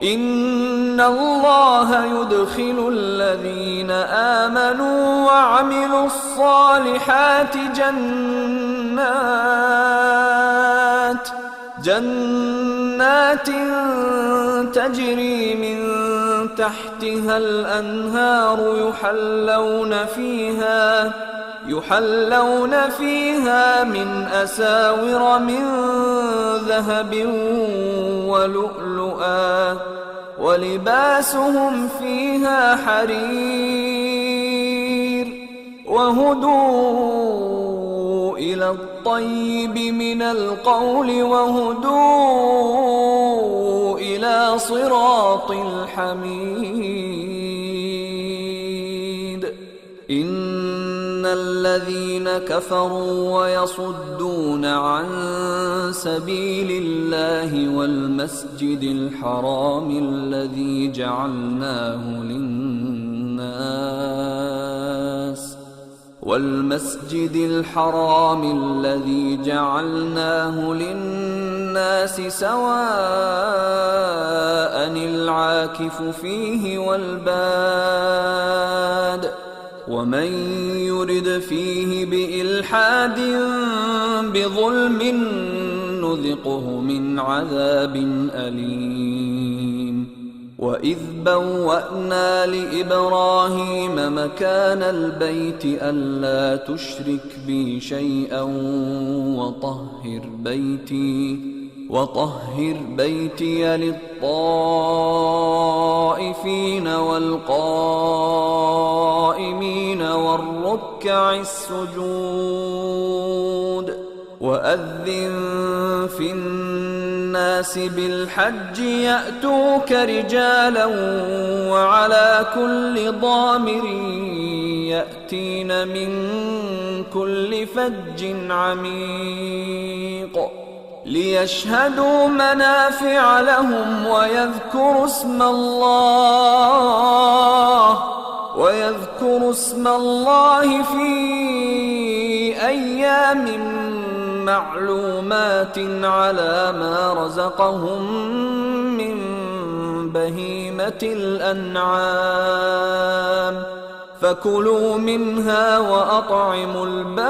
إن الله يدخل الذين آمنوا وعملوا الصالحات جنات تجري من تحتها الأنهار يحلون فيها من أساور من ذهب ولؤلؤا ولباسهم فيها حرير وهدوا إلى الطيب من القول وهدوا إلى صراط الحميد. إن الذين كفروا ويصدون عن سبيل الله والمسجد الحرام الذي جعلناه للناس سواء العاكف فيه والباد ومن يرد فيه بإلحاد بظلم نذقه من عذاب أليم. وإذ بوأنا لإبراهيم مكان البيت ألا تشرك بي شيئا وطهر بيتي للطائفين والقائمين والركع السجود. وأذن في الناس بالحج يأتوك رجالا وعلى كل ضامر يأتين من كل فج عميق ليشهدوا منافع لهم ويذكروا اسم الله في أيام معلومات على ما رزقهم من بهيمة الأنعام فكلوا منها وأطعموا البائس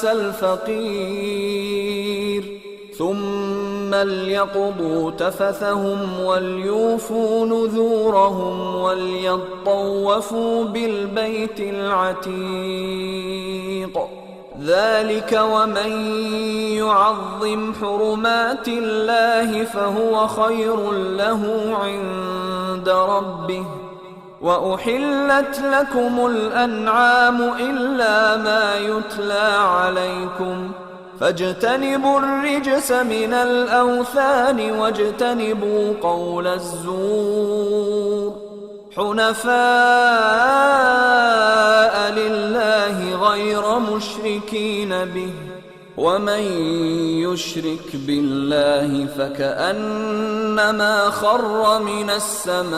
الفقير ثم ليقضوا تفثهم وليوفوا نذورهم وليطوفوا بالبيت العتيق. ذلك ومن يعظم حرمات الله فهو خير له عند ربه. وأحلت لكم الأنعام إلا ما يتلى عليكم فاجتنبوا الرجس من الأوثان واجتنبوا قول الزور حنفاء لله غير مشركين به ومن يشرك بالله فكأنما خر من السماء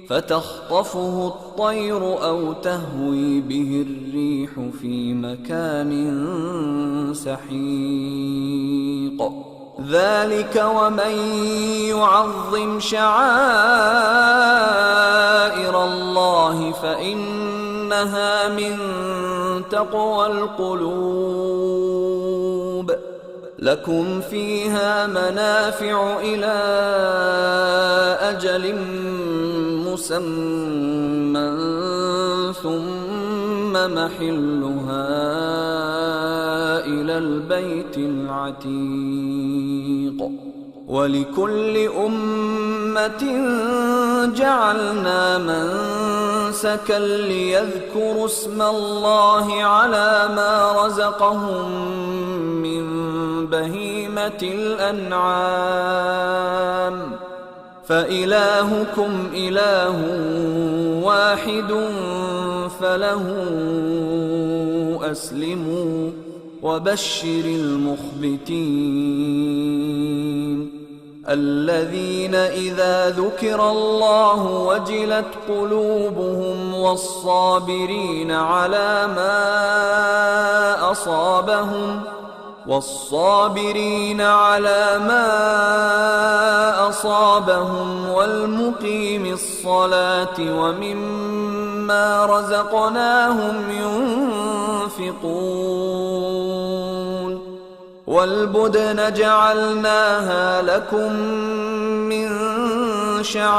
فتخطفه الطير أو تهوي به الريح في مكان سحيق. ذلك ومن يعظم شعائر الله فإنها من تقوى القلوب. لكم فيها منافع إلى أجل مسمى ثم محلها إلى البيت العتيق. ولكل أمة جعلنا منسكا ليذكروا اسم الله على ما رزقهم من بهيمة الأنعام فإلهكم إله واحد فله أسلموا وبشر المخبتين. الذين إذا ذكر الله وجلت قلوبهم والصابرين على ما أصابهم والمقيم الصلاة ومما رزقناهم ينفقون والبدن جعلناها لكم من شعائر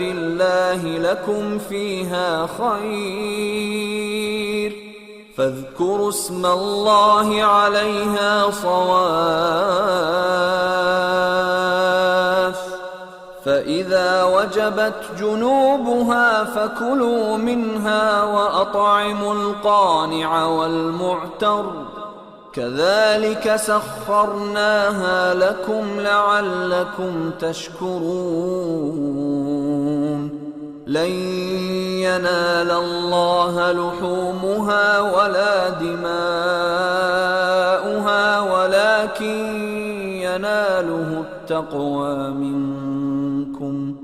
الله لكم فيها خير فاذكروا اسم الله عليها صواف فإذا وجبت جنوبها فكلوا منها وأطعموا القانع والمعتر كذلك سخرناها لكم لعلكم تشكرون لن ينال الله لحومها ولا دماؤها ولكن يناله التقوى منكم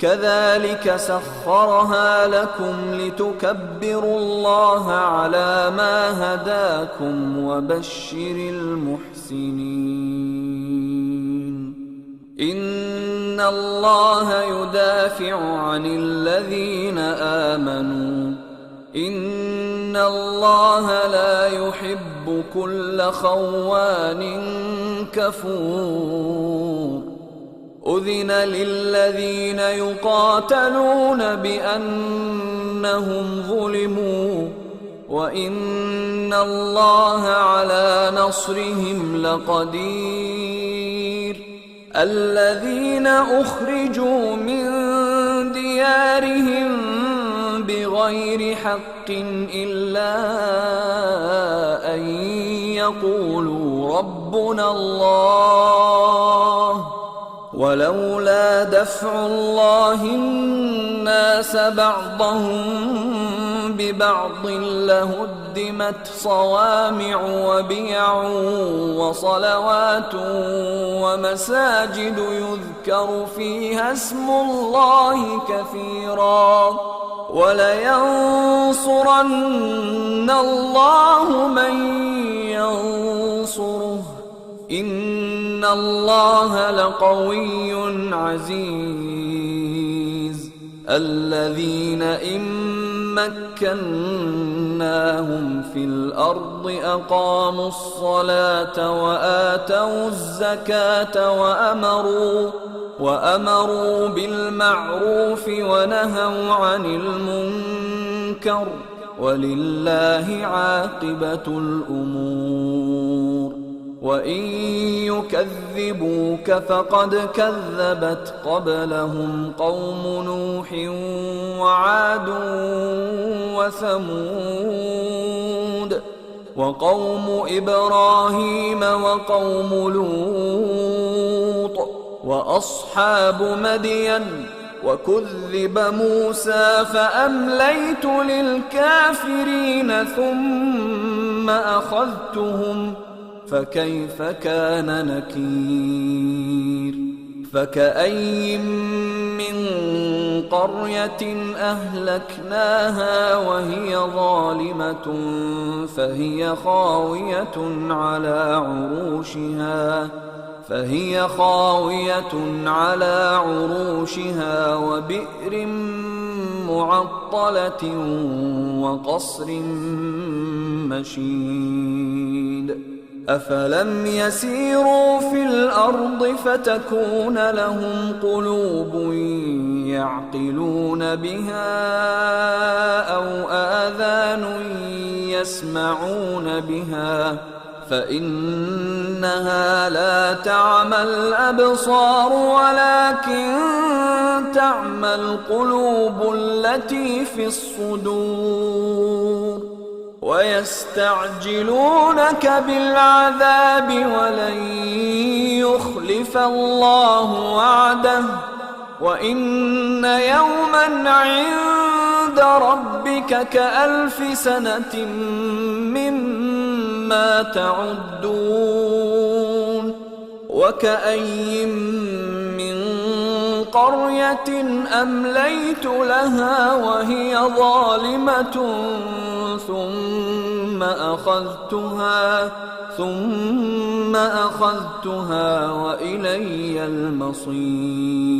كذلك سخرها لكم لتكبروا الله على ما هداكم وبشر المحسنين إن الله يدافع عن الذين آمنوا إن الله لا يحب كل خوان كفور أذن للذين يقاتلون بأنهم ظلموا وإن الله على نصرهم لقدير الذين أخرجوا من ديارهم بغير حق إلا أن يقولوا ربنا الله ولولا دفع الله الناس بعضهم ببعض لهدمت صوامع وبيع وصلوات ومساجد يذكر فيها اسم الله كثيرا ولينصرن الله من ينصره إن الله لقوي عزيز الذين إن مكناهم في الأرض أقاموا الصلاة وآتوا الزكاة وأمروا بالمعروف ونهوا عن المنكر ولله عاقبة الأمور وإن يكذبوك فقد كذبت قبلهم قوم نوح وعاد وثمود وقوم إبراهيم وقوم لوط وأصحاب مدين وكذب موسى فأمليت للكافرين ثم أخذتهم فكيف كان نكير فكأي من قرية أهلكناها وهي ظالمة فهي خاوية على عروشها وبئر معطلة وقصر مشيد أفلم يسيروا في الأرض فتكون لهم قلوب يعقلون بها أو آذان يسمعون بها فإنها لا تعمى الأبصار ولكن تعمى القلوب التي في الصدور ويستعجلونك بالعذاب ولن يخلف الله وعده وإن يوما عند ربك كألف سنة مما تعدون وكأي من قرية أمليت لها وهي ظالمة ثم أخذتها وإلي المصير.